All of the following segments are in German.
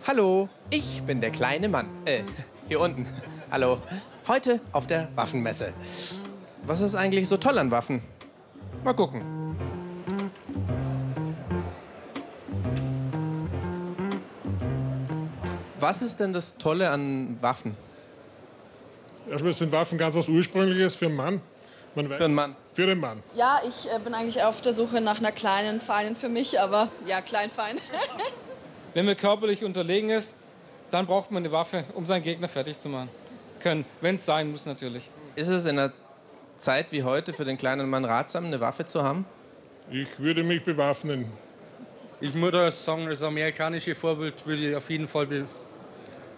Hallo, ich bin der kleine Mann. Hier unten. Hallo. Heute auf der Waffenmesse. Was ist eigentlich so toll an Waffen? Mal gucken. Was ist denn das Tolle an Waffen? Erstmal sind Waffen ganz was Ursprüngliches für einen Mann. Für einen Mann? Für den Mann. Ja, ich bin eigentlich auf der Suche nach einer kleinen, feinen für mich, aber ja, klein, fein. Wenn man körperlich unterlegen ist, dann braucht man eine Waffe, um seinen Gegner fertig zu machen können. Wenn es sein muss, natürlich. Ist es in einer Zeit wie heute für den kleinen Mann ratsam, eine Waffe zu haben? Ich würde mich bewaffnen. Ich muss da sagen, das amerikanische Vorbild würde ich auf jeden Fall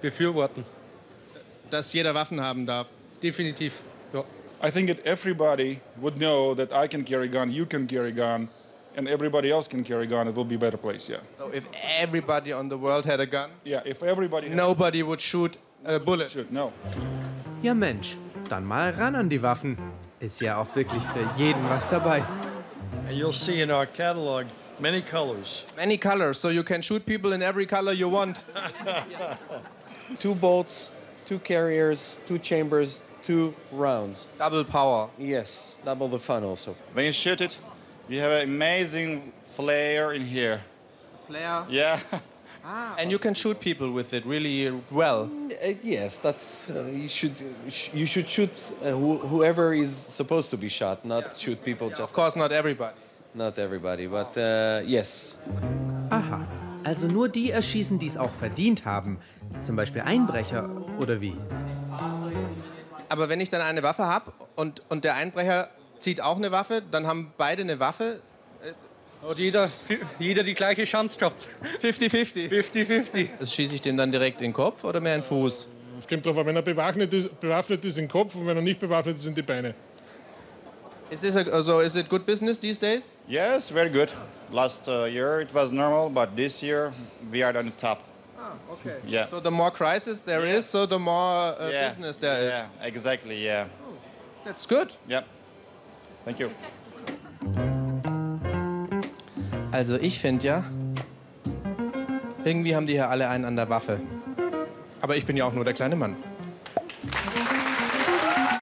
befürworten. Dass jeder Waffen haben darf. Definitiv, ja. I think that everybody would know that I can carry a gun, you can carry a gun, and everybody else can carry a gun. It will be a better place, yeah. So if everybody on the world had a gun, Yeah, if everybody... nobody would shoot a bullet. Should, no. Ja Mensch, dann mal ran an die Waffen. Ist ja auch wirklich für jeden was dabei. And you'll see in our catalog many colors. Many colors, so you can shoot people in every color you want. 2 bolts, 2 carriers, 2 chambers, 2 rounds. Double power. Yes, double the fun also. When you shoot it, you have an amazing flare in here. Flare. Yeah. And you can shoot people with it really well. Yes, that's you should shoot whoever is supposed to be shot, not shoot people just. Of course, not everybody. Not everybody, but yes. Aha, also nur die erschießen, die es auch verdient haben. Zum Beispiel Einbrecher oder wie? Aber wenn ich dann eine Waffe habe und der Einbrecher zieht auch eine Waffe, dann haben beide eine Waffe. Hat jeder die gleiche Chance gehabt. 50-50. 50-50. Das schieße ich dem dann direkt in den Kopf oder mehr in den Fuß? Es kommt darauf an, wenn er bewaffnet ist in den Kopf und wenn er nicht bewaffnet ist in die Beine. Is it good business these days? Yes, very good. Last year it was normal, but this year we are on the top. Ah, okay. Yeah. So the more crisis there is, so the more business there is. Yeah, exactly, yeah. That's good. Yeah. Thank you. Also ich finde ja, irgendwie haben die hier alle einen an der Waffe. Aber ich bin ja auch nur der kleine Mann.